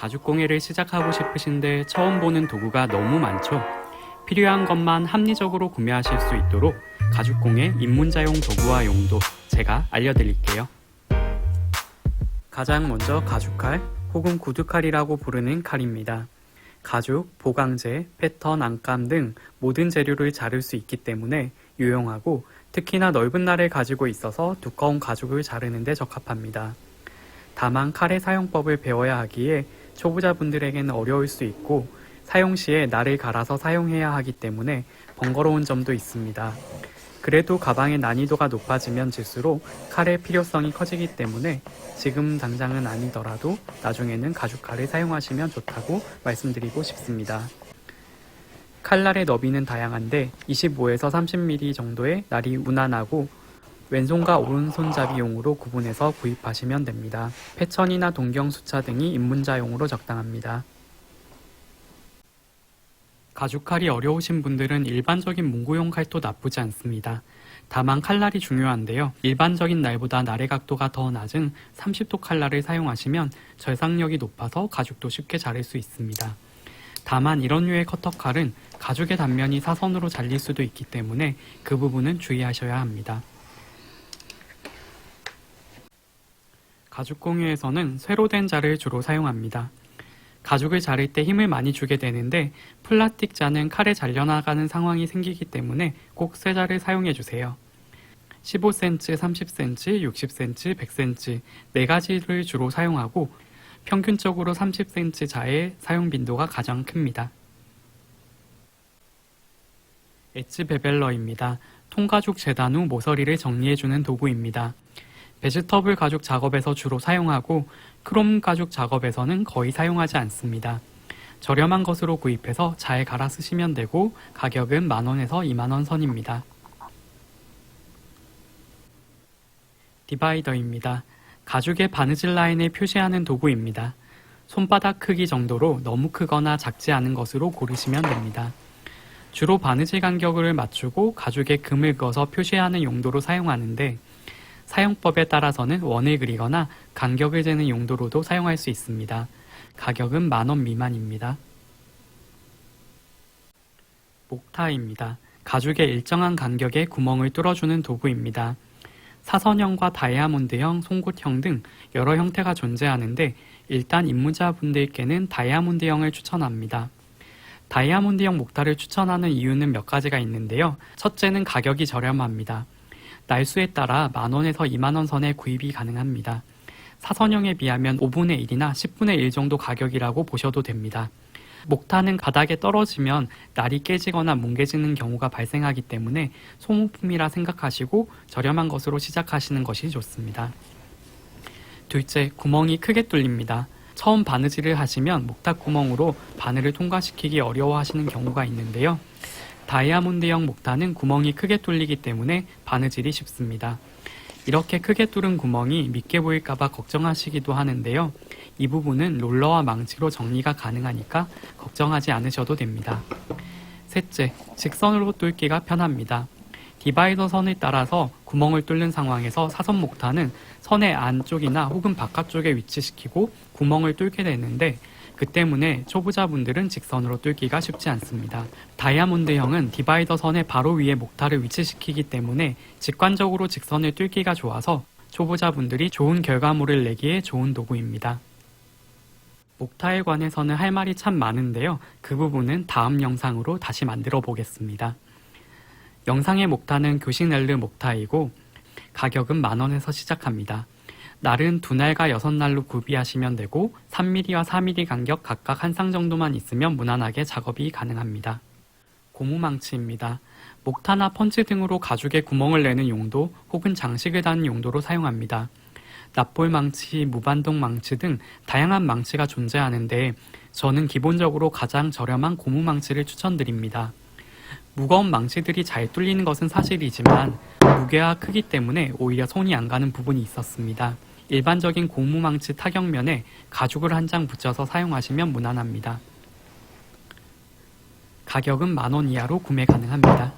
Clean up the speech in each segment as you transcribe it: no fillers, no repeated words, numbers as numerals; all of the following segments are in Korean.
가죽공예를 시작하고 싶으신데 처음 보는 도구가 너무 많죠? 필요한 것만 합리적으로 구매하실 수 있도록 가죽공예 입문자용 도구와 용도 제가 알려드릴게요. 가장 먼저 가죽칼 혹은 구두칼이라고 부르는 칼입니다. 가죽, 보강재, 패턴, 안감 등 모든 재료를 자를 수 있기 때문에 유용하고 특히나 넓은 날을 가지고 있어서 두꺼운 가죽을 자르는 데 적합합니다. 다만 칼의 사용법을 배워야 하기에 초보자분들에게는 어려울 수 있고 사용 시에 날을 갈아서 사용해야 하기 때문에 번거로운 점도 있습니다. 그래도 가방의 난이도가 높아지면 질수록 칼의 필요성이 커지기 때문에 지금 당장은 아니더라도 나중에는 가죽칼을 사용하시면 좋다고 말씀드리고 싶습니다. 칼날의 너비는 다양한데 25에서 30mm 정도의 날이 무난하고 왼손과 오른손잡이용으로 구분해서 구입하시면 됩니다. 패천이나 동경수차 등이 입문자용으로 적당합니다. 가죽칼이 어려우신 분들은 일반적인 문구용 칼도 나쁘지 않습니다. 다만 칼날이 중요한데요. 일반적인 날보다 날의 각도가 더 낮은 30도 칼날을 사용하시면 절삭력이 높아서 가죽도 쉽게 자를 수 있습니다. 다만 이런 류의 커터칼은 가죽의 단면이 사선으로 잘릴 수도 있기 때문에 그 부분은 주의하셔야 합니다. 가죽공예에서는 쇠로 된 자를 주로 사용합니다. 가죽을 자를 때 힘을 많이 주게 되는데 플라스틱 자는 칼에 잘려나가는 상황이 생기기 때문에 꼭 쇠자를 사용해 주세요. 15cm, 30cm, 60cm, 100cm 4가지를 주로 사용하고 평균적으로 30cm 자의 사용 빈도가 가장 큽니다. 엣지 베벨러입니다. 통가죽 재단 후 모서리를 정리해주는 도구입니다. 베지터블 가죽 작업에서 주로 사용하고 크롬 가죽 작업에서는 거의 사용하지 않습니다. 저렴한 것으로 구입해서 잘 갈아 쓰시면 되고 가격은 만원에서 2만원 선입니다. 디바이더입니다. 가죽의 바느질 라인을 표시하는 도구입니다. 손바닥 크기 정도로 너무 크거나 작지 않은 것으로 고르시면 됩니다. 주로 바느질 간격을 맞추고 가죽에 금을 그어서 표시하는 용도로 사용하는데 사용법에 따라서는 원을 그리거나 간격을 재는 용도로도 사용할 수 있습니다. 가격은 만원 미만입니다. 목타입니다. 가죽의 일정한 간격에 구멍을 뚫어주는 도구입니다. 사선형과 다이아몬드형, 송곳형 등 여러 형태가 존재하는데 일단 입문자분들께는 다이아몬드형을 추천합니다. 다이아몬드형 목타를 추천하는 이유는 몇 가지가 있는데요. 첫째는 가격이 저렴합니다. 날수에 따라 만원에서 2만원 선에 구입이 가능합니다. 사선형에 비하면 5분의 1이나 10분의 1 정도 가격이라고 보셔도 됩니다. 목타는 바닥에 떨어지면 날이 깨지거나 뭉개지는 경우가 발생하기 때문에 소모품이라 생각하시고 저렴한 것으로 시작하시는 것이 좋습니다. 둘째, 구멍이 크게 뚫립니다. 처음 바느질을 하시면 목탁 구멍으로 바늘을 통과시키기 어려워하시는 경우가 있는데요. 다이아몬드형 목타는 구멍이 크게 뚫리기 때문에 바느질이 쉽습니다. 이렇게 크게 뚫은 구멍이 밉게 보일까봐 걱정하시기도 하는데요. 이 부분은 롤러와 망치로 정리가 가능하니까 걱정하지 않으셔도 됩니다. 셋째, 직선으로 뚫기가 편합니다. 디바이더 선을 따라서 구멍을 뚫는 상황에서 사선 목타는 선의 안쪽이나 혹은 바깥쪽에 위치시키고 구멍을 뚫게 되는데 그 때문에 초보자분들은 직선으로 뚫기가 쉽지 않습니다. 다이아몬드형은 디바이더 선의 바로 위에 목타를 위치시키기 때문에 직관적으로 직선을 뚫기가 좋아서 초보자분들이 좋은 결과물을 내기에 좋은 도구입니다. 목타에 관해서는 할 말이 참 많은데요. 그 부분은 다음 영상으로 다시 만들어 보겠습니다. 영상의 목타는 교신엘르 목타이고 가격은 만원에서 시작합니다. 날은 2날과 6날로 구비하시면 되고 3mm와 4mm 간격 각각 한 쌍 정도만 있으면 무난하게 작업이 가능합니다. 고무망치입니다. 목타나 펀치 등으로 가죽에 구멍을 내는 용도 혹은 장식을 다는 용도로 사용합니다. 납볼 망치, 무반동 망치 등 다양한 망치가 존재하는데 저는 기본적으로 가장 저렴한 고무망치를 추천드립니다. 무거운 망치들이 잘 뚫리는 것은 사실이지만 무게와 크기 때문에 오히려 손이 안 가는 부분이 있었습니다. 일반적인 고무망치 타격면에 가죽을 한 장 붙여서 사용하시면 무난합니다. 가격은 만원 이하로 구매 가능합니다.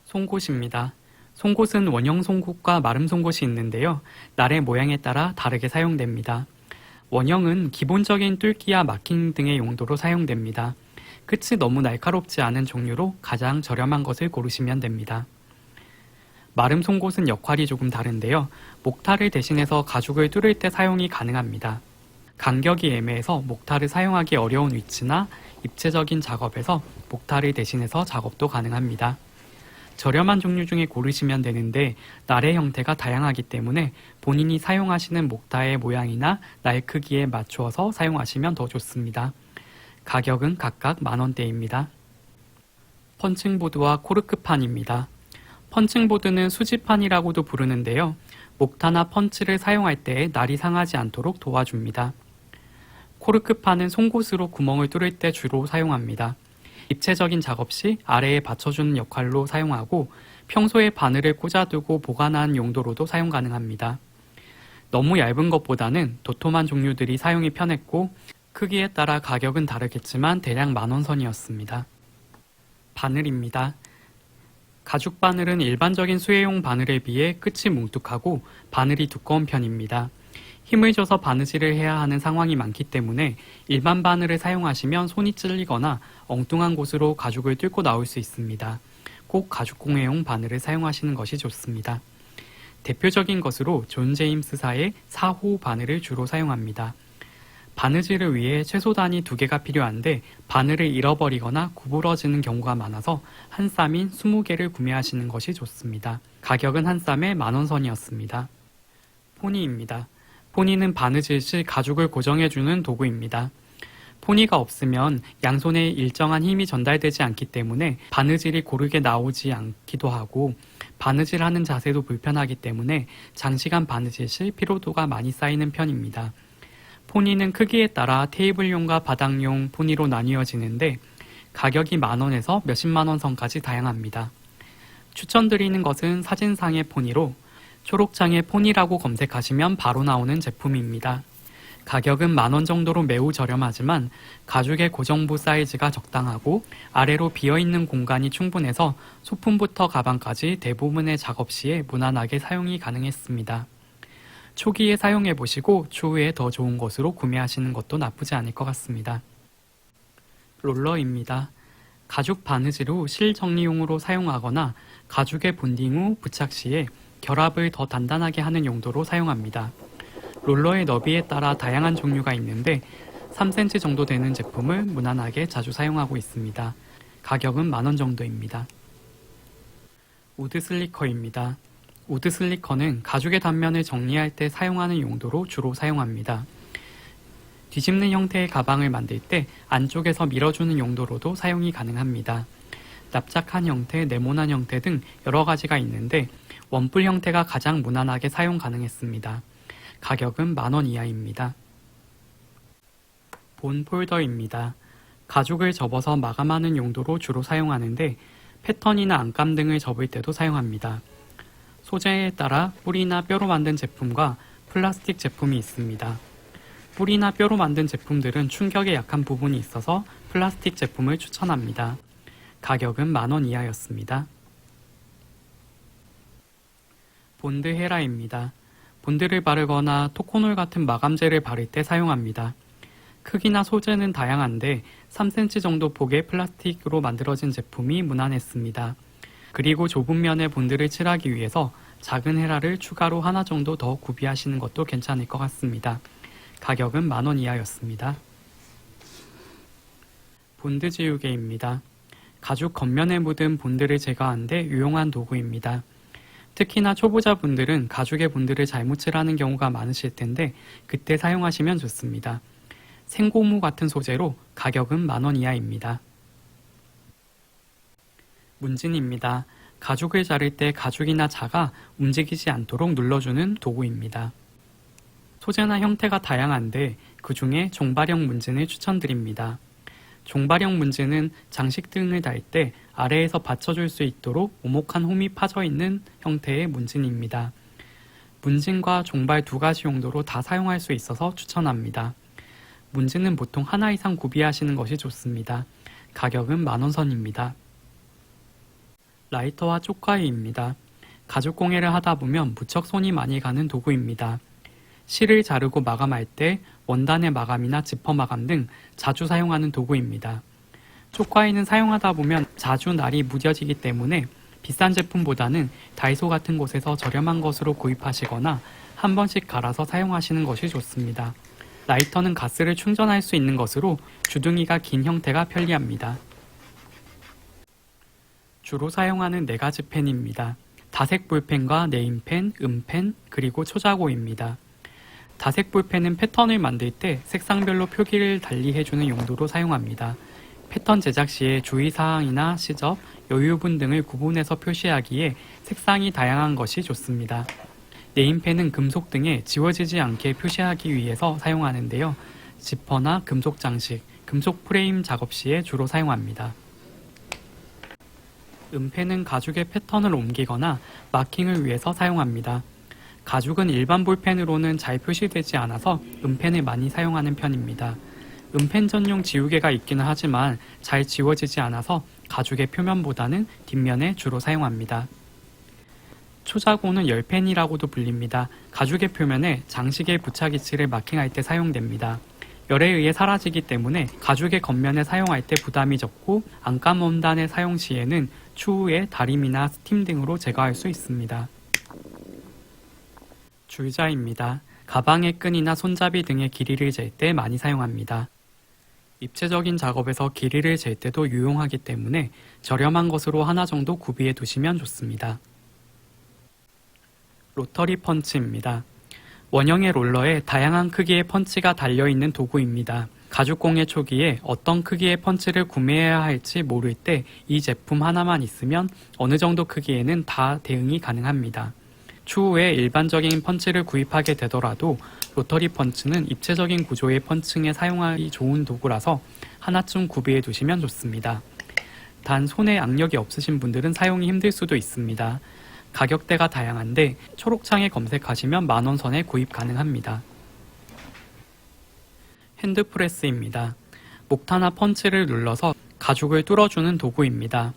송곳입니다. 송곳은 원형 송곳과 마름 송곳이 있는데요. 날의 모양에 따라 다르게 사용됩니다. 원형은 기본적인 뚫기와 마킹 등의 용도로 사용됩니다. 끝이 너무 날카롭지 않은 종류로 가장 저렴한 것을 고르시면 됩니다. 마름 송곳은 역할이 조금 다른데요. 목탈을 대신해서 가죽을 뚫을 때 사용이 가능합니다. 간격이 애매해서 목탈을 사용하기 어려운 위치나 입체적인 작업에서 목탈을 대신해서 작업도 가능합니다. 저렴한 종류 중에 고르시면 되는데 날의 형태가 다양하기 때문에 본인이 사용하시는 목타의 모양이나 날 크기에 맞추어서 사용하시면 더 좋습니다. 가격은 각각 만원대입니다. 펀칭보드와 코르크판입니다. 펀칭보드는 수지판이라고도 부르는데요. 목타나 펀치를 사용할 때 날이 상하지 않도록 도와줍니다. 코르크판은 송곳으로 구멍을 뚫을 때 주로 사용합니다. 입체적인 작업 시 아래에 받쳐주는 역할로 사용하고 평소에 바늘을 꽂아두고 보관하는 용도로도 사용 가능합니다. 너무 얇은 것보다는 도톰한 종류들이 사용이 편했고 크기에 따라 가격은 다르겠지만 대략 만원 선이었습니다. 바늘입니다. 가죽 바늘은 일반적인 수혜용 바늘에 비해 끝이 뭉툭하고 바늘이 두꺼운 편입니다. 힘을 줘서 바느질을 해야 하는 상황이 많기 때문에 일반 바늘을 사용하시면 손이 찔리거나 엉뚱한 곳으로 가죽을 뚫고 나올 수 있습니다. 꼭 가죽공예용 바늘을 사용하시는 것이 좋습니다. 대표적인 것으로 존 제임스사의 4호 바늘을 주로 사용합니다. 바느질을 위해 최소 단위 2개가 필요한데 바늘을 잃어버리거나 구부러지는 경우가 많아서 한 쌈인 20개를 구매하시는 것이 좋습니다. 가격은 한 쌈에 만원 선이었습니다. 포니입니다. 포니는 바느질 시 가죽을 고정해주는 도구입니다. 포니가 없으면 양손에 일정한 힘이 전달되지 않기 때문에 바느질이 고르게 나오지 않기도 하고 바느질하는 자세도 불편하기 때문에 장시간 바느질 시 피로도가 많이 쌓이는 편입니다. 포니는 크기에 따라 테이블용과 바닥용 포니로 나뉘어지는데 가격이 만원에서 몇십만원 선까지 다양합니다. 추천드리는 것은 사진상의 포니로 초록창에 포니라고 검색하시면 바로 나오는 제품입니다. 가격은 만원 정도로 매우 저렴하지만 가죽의 고정부 사이즈가 적당하고 아래로 비어있는 공간이 충분해서 소품부터 가방까지 대부분의 작업 시에 무난하게 사용이 가능했습니다. 초기에 사용해보시고 추후에 더 좋은 것으로 구매하시는 것도 나쁘지 않을 것 같습니다. 롤러입니다. 가죽 바느질 후 실 정리용으로 사용하거나 가죽의 본딩 후 부착 시에 결합을 더 단단하게 하는 용도로 사용합니다. 롤러의 너비에 따라 다양한 종류가 있는데 3cm 정도 되는 제품을 무난하게 자주 사용하고 있습니다. 가격은 만원 정도입니다. 우드 슬리커입니다. 우드 슬리커는 가죽의 단면을 정리할 때 사용하는 용도로 주로 사용합니다. 뒤집는 형태의 가방을 만들 때 안쪽에서 밀어주는 용도로도 사용이 가능합니다. 납작한 형태, 네모난 형태 등 여러 가지가 있는데 원뿔 형태가 가장 무난하게 사용 가능했습니다. 가격은 만원 이하입니다. 본 폴더입니다. 가죽을 접어서 마감하는 용도로 주로 사용하는데 패턴이나 안감 등을 접을 때도 사용합니다. 소재에 따라 뿔이나 뼈로 만든 제품과 플라스틱 제품이 있습니다. 뿔이나 뼈로 만든 제품들은 충격에 약한 부분이 있어서 플라스틱 제품을 추천합니다. 가격은 만원 이하였습니다. 본드 헤라입니다. 본드를 바르거나 토코놀 같은 마감제를 바를 때 사용합니다. 크기나 소재는 다양한데 3cm 정도 폭의 플라스틱으로 만들어진 제품이 무난했습니다. 그리고 좁은 면에 본드를 칠하기 위해서 작은 헤라를 추가로 하나 정도 더 구비하시는 것도 괜찮을 것 같습니다. 가격은 만원 이하였습니다. 본드 지우개입니다. 가죽 겉면에 묻은 본드를 제거하는 데 유용한 도구입니다. 특히나 초보자분들은 가죽의 본드를 잘못 칠하는 경우가 많으실 텐데 그때 사용하시면 좋습니다. 생고무 같은 소재로 가격은 만원 이하입니다. 문진입니다. 가죽을 자를 때 가죽이나 자가 움직이지 않도록 눌러주는 도구입니다. 소재나 형태가 다양한데 그 중에 종발형 문진을 추천드립니다. 종발형 문진은 장식 등을 달 때 아래에서 받쳐줄 수 있도록 오목한 홈이 파져 있는 형태의 문진입니다. 문진과 종발 두 가지 용도로 다 사용할 수 있어서 추천합니다. 문진은 보통 하나 이상 구비하시는 것이 좋습니다. 가격은 만원 선입니다. 라이터와 쪽가위입니다. 가죽공예를 하다 보면 무척 손이 많이 가는 도구입니다. 실을 자르고 마감할 때 원단의 마감이나 지퍼 마감 등 자주 사용하는 도구입니다. 촉과이는 사용하다 보면 자주 날이 무뎌지기 때문에 비싼 제품보다는 다이소 같은 곳에서 저렴한 것으로 구입하시거나 한 번씩 갈아서 사용하시는 것이 좋습니다. 라이터는 가스를 충전할 수 있는 것으로 주둥이가 긴 형태가 편리합니다. 주로 사용하는 4가지 펜입니다. 다색 볼펜과 네임펜, 음펜, 그리고 초자고입니다. 다색 볼펜은 패턴을 만들 때 색상별로 표기를 달리해주는 용도로 사용합니다. 패턴 제작 시에 주의사항이나 시접, 여유분 등을 구분해서 표시하기에 색상이 다양한 것이 좋습니다. 네임펜은 금속 등에 지워지지 않게 표시하기 위해서 사용하는데요. 지퍼나 금속 장식, 금속 프레임 작업 시에 주로 사용합니다. 음펜은 가죽의 패턴을 옮기거나 마킹을 위해서 사용합니다. 가죽은 일반 볼펜으로는 잘 표시되지 않아서 음펜을 많이 사용하는 편입니다. 음펜 전용 지우개가 있기는 하지만 잘 지워지지 않아서 가죽의 표면보다는 뒷면에 주로 사용합니다. 초자고는 열펜이라고도 불립니다. 가죽의 표면에 장식의 부착이치를 마킹할 때 사용됩니다. 열에 의해 사라지기 때문에 가죽의 겉면에 사용할 때 부담이 적고 안감 원단의 사용 시에는 추후에 다림이나 스팀 등으로 제거할 수 있습니다. 줄자입니다. 가방의 끈이나 손잡이 등의 길이를 잴 때 많이 사용합니다. 입체적인 작업에서 길이를 잴 때도 유용하기 때문에 저렴한 것으로 하나 정도 구비해 두시면 좋습니다. 로터리 펀치입니다. 원형의 롤러에 다양한 크기의 펀치가 달려있는 도구입니다. 가죽공예 초기에 어떤 크기의 펀치를 구매해야 할지 모를 때 이 제품 하나만 있으면 어느 정도 크기에는 다 대응이 가능합니다. 추후에 일반적인 펀치를 구입하게 되더라도 로터리 펀치는 입체적인 구조의 펀칭에 사용하기 좋은 도구라서 하나쯤 구비해 두시면 좋습니다. 단 손에 악력이 없으신 분들은 사용이 힘들 수도 있습니다. 가격대가 다양한데 초록창에 검색하시면 만원 선에 구입 가능합니다. 핸드프레스입니다. 목타나 펀치를 눌러서 가죽을 뚫어주는 도구입니다.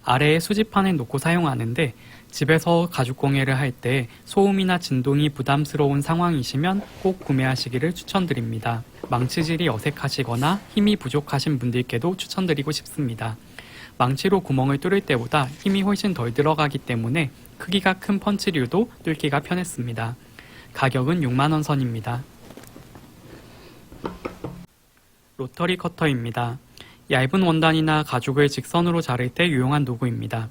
아래에 수지판을 놓고 사용하는데 집에서 가죽공예를 할 때 소음이나 진동이 부담스러운 상황이시면 꼭 구매하시기를 추천드립니다. 망치질이 어색하시거나 힘이 부족하신 분들께도 추천드리고 싶습니다. 망치로 구멍을 뚫을 때보다 힘이 훨씬 덜 들어가기 때문에 크기가 큰 펀치류도 뚫기가 편했습니다. 가격은 6만원 선입니다. 로터리 커터입니다. 얇은 원단이나 가죽을 직선으로 자를 때 유용한 도구입니다.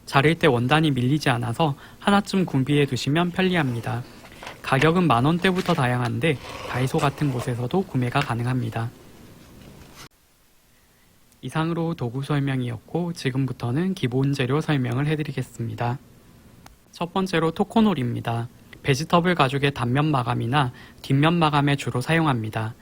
자를 때 원단이 밀리지 않아서 하나쯤 구비해 두시면 편리합니다. 가격은 만원대부터 다양한데 다이소 같은 곳에서도 구매가 가능합니다. 이상으로 도구 설명이었고 지금부터는 기본 재료 설명을 해드리겠습니다. 첫 번째로 토코놀입니다. 베지터블 가죽의 단면 마감이나 뒷면 마감에 주로 사용합니다.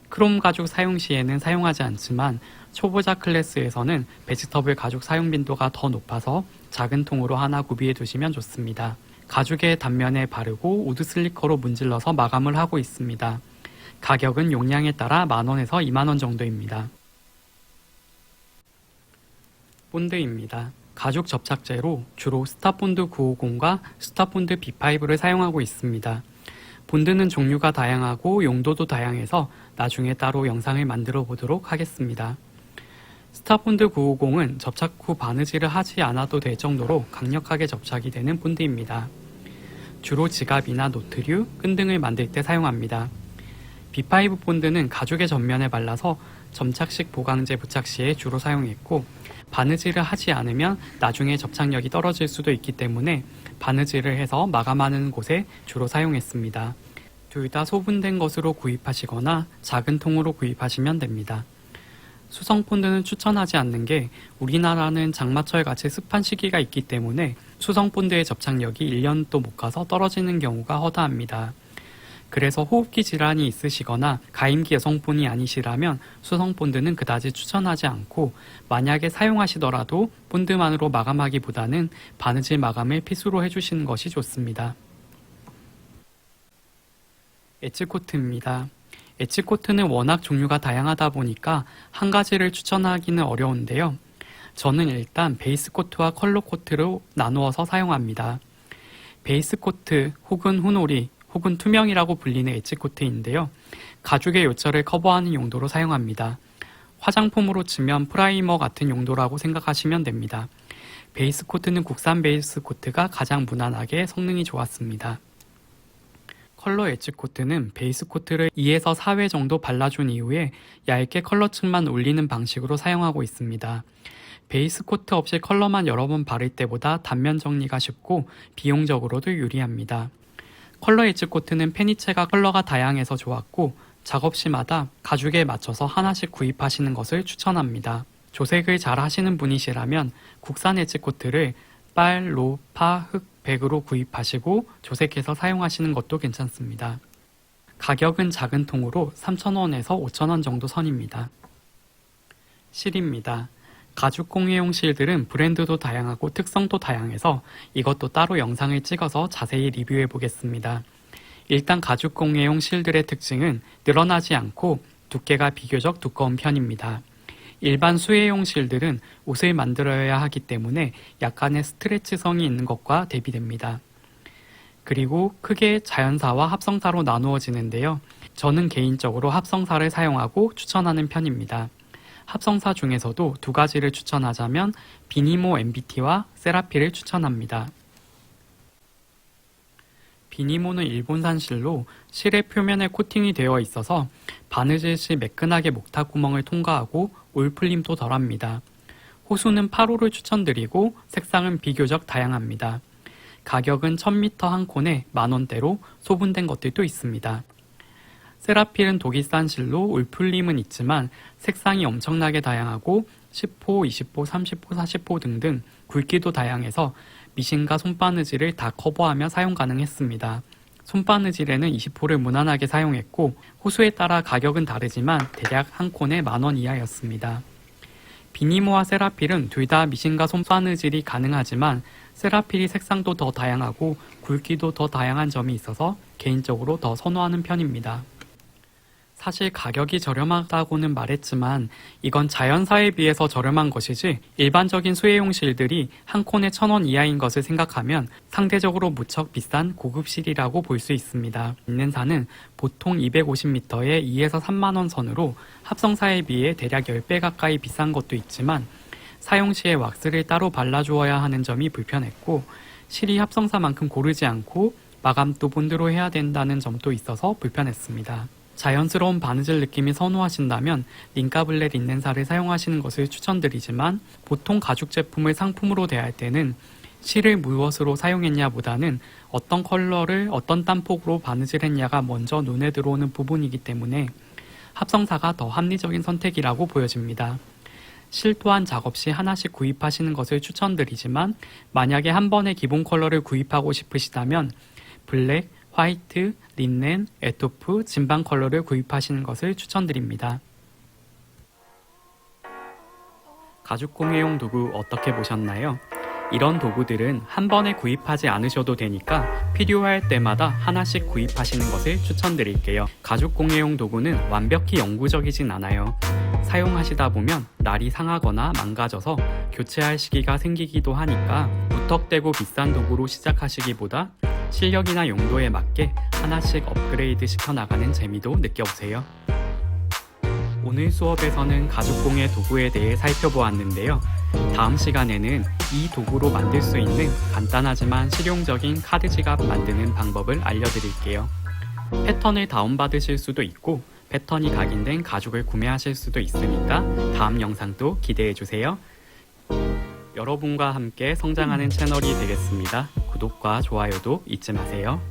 크롬 가죽 사용 시에는 사용하지 않지만 초보자 클래스에서는 베지터블 가죽 사용 빈도가 더 높아서 작은 통으로 하나 구비해 두시면 좋습니다. 가죽의 단면에 바르고 우드 슬리커로 문질러서 마감을 하고 있습니다. 가격은 용량에 따라 만원에서 2만원 정도입니다. 본드입니다. 가죽 접착제로 주로 스타본드 950과 스타본드 B5를 사용하고 있습니다. 본드는 종류가 다양하고 용도도 다양해서 나중에 따로 영상을 만들어 보도록 하겠습니다. 스타본드 950은 접착 후 바느질을 하지 않아도 될 정도로 강력하게 접착이 되는 본드입니다. 주로 지갑이나 노트류, 끈 등을 만들 때 사용합니다. B5 본드는 가죽의 전면에 발라서 점착식 보강제 부착 시에 주로 사용했고 바느질을 하지 않으면 나중에 접착력이 떨어질 수도 있기 때문에 바느질을 해서 마감하는 곳에 주로 사용했습니다. 둘 다 소분된 것으로 구입하시거나 작은 통으로 구입하시면 됩니다. 수성 본드는 추천하지 않는 게 우리나라는 장마철 같이 습한 시기가 있기 때문에 수성 본드의 접착력이 1년도 못 가서 떨어지는 경우가 허다합니다. 그래서 호흡기 질환이 있으시거나 가임기 여성분이 아니시라면 수성 본드는 그다지 추천하지 않고 만약에 사용하시더라도 본드만으로 마감하기보다는 바느질 마감을 필수로 해주시는 것이 좋습니다. 엣지코트입니다. 엣지코트는 워낙 종류가 다양하다 보니까 한 가지를 추천하기는 어려운데요. 저는 일단 베이스 코트와 컬러 코트로 나누어서 사용합니다. 베이스 코트 혹은 훈오리 혹은 투명이라고 불리는 엣지 코트인데요. 가죽의 요철을 커버하는 용도로 사용합니다. 화장품으로 치면 프라이머 같은 용도라고 생각하시면 됩니다. 베이스 코트는 국산 베이스 코트가 가장 무난하게 성능이 좋았습니다. 컬러 엣지 코트는 베이스 코트를 2에서 4회 정도 발라준 이후에 얇게 컬러층만 올리는 방식으로 사용하고 있습니다. 베이스 코트 없이 컬러만 여러 번 바를 때보다 단면 정리가 쉽고 비용적으로도 유리합니다. 컬러 엣지 코트는 페니체가 컬러가 다양해서 좋았고 작업 시마다 가죽에 맞춰서 하나씩 구입하시는 것을 추천합니다. 조색을 잘 하시는 분이시라면 국산 엣지 코트를 빨, 로, 파, 흑, 백으로 구입하시고 조색해서 사용하시는 것도 괜찮습니다. 가격은 작은 통으로 3,000원에서 5,000원 정도 선입니다. 실입니다. 가죽 공예용 실들은 브랜드도 다양하고 특성도 다양해서 이것도 따로 영상을 찍어서 자세히 리뷰해 보겠습니다. 일단 가죽 공예용 실들의 특징은 늘어나지 않고 두께가 비교적 두꺼운 편입니다. 일반 수혜용 실들은 옷을 만들어야 하기 때문에 약간의 스트레치성이 있는 것과 대비됩니다. 그리고 크게 자연사와 합성사로 나누어지는데요. 저는 개인적으로 합성사를 사용하고 추천하는 편입니다. 합성사 중에서도 두 가지를 추천하자면 비니모 MBT와 세라피를 추천합니다. 비니모는 일본산 실로 실의 표면에 코팅이 되어 있어서 바느질 시 매끈하게 목탁 구멍을 통과하고 올풀림도 덜합니다. 호수는 8호를 추천드리고 색상은 비교적 다양합니다. 가격은 1000m 한 콘에 만원대로 소분된 것들도 있습니다. 세라필은 독일산 실로 올풀림은 있지만 색상이 엄청나게 다양하고 10호, 20호, 30호, 40호 등등 굵기도 다양해서 미신과 손바느질을 다 커버하며 사용 가능했습니다. 손바느질에는 20호를 무난하게 사용했고 호수에 따라 가격은 다르지만 대략 한 콘에 만원 이하였습니다. 비니모와 세라필은 둘 다 미신과 손바느질이 가능하지만 세라필이 색상도 더 다양하고 굵기도 더 다양한 점이 있어서 개인적으로 더 선호하는 편입니다. 사실 가격이 저렴하다고는 말했지만 이건 자연사에 비해서 저렴한 것이지 일반적인 수혜용 실들이 한 콘에 1,000원 이하인 것을 생각하면 상대적으로 무척 비싼 고급 실이라고 볼 수 있습니다. 있는사는 보통 250m에 2에서 3만원 선으로 합성사에 비해 대략 10배 가까이 비싼 것도 있지만 사용 시에 왁스를 따로 발라주어야 하는 점이 불편했고 실이 합성사만큼 고르지 않고 마감도 본드로 해야 된다는 점도 있어서 불편했습니다. 자연스러운 바느질 느낌이 선호하신다면 링카블렛 린넨사를 사용하시는 것을 추천드리지만 보통 가죽 제품을 상품으로 대할 때는 실을 무엇으로 사용했냐 보다는 어떤 컬러를 어떤 땀폭으로 바느질했냐가 먼저 눈에 들어오는 부분이기 때문에 합성사가 더 합리적인 선택이라고 보여집니다. 실 또한 작업 시 하나씩 구입하시는 것을 추천드리지만 만약에 한 번에 기본 컬러를 구입하고 싶으시다면 블랙, 화이트, 린넨, 에토프, 진방 컬러를 구입하시는 것을 추천드립니다. 가죽 공예용 도구 어떻게 보셨나요? 이런 도구들은 한 번에 구입하지 않으셔도 되니까 필요할 때마다 하나씩 구입하시는 것을 추천드릴게요. 가죽 공예용 도구는 완벽히 영구적이진 않아요. 사용하시다 보면 날이 상하거나 망가져서 교체할 시기가 생기기도 하니까 무턱대고 비싼 도구로 시작하시기보다 실력이나 용도에 맞게 하나씩 업그레이드 시켜나가는 재미도 느껴보세요. 오늘 수업에서는 가죽공예 도구에 대해 살펴보았는데요. 다음 시간에는 이 도구로 만들 수 있는 간단하지만 실용적인 카드 지갑 만드는 방법을 알려드릴게요. 패턴을 다운받으실 수도 있고 패턴이 각인된 가죽을 구매하실 수도 있으니까 다음 영상도 기대해주세요. 여러분과 함께 성장하는 채널이 되겠습니다. 구독과 좋아요도 잊지 마세요.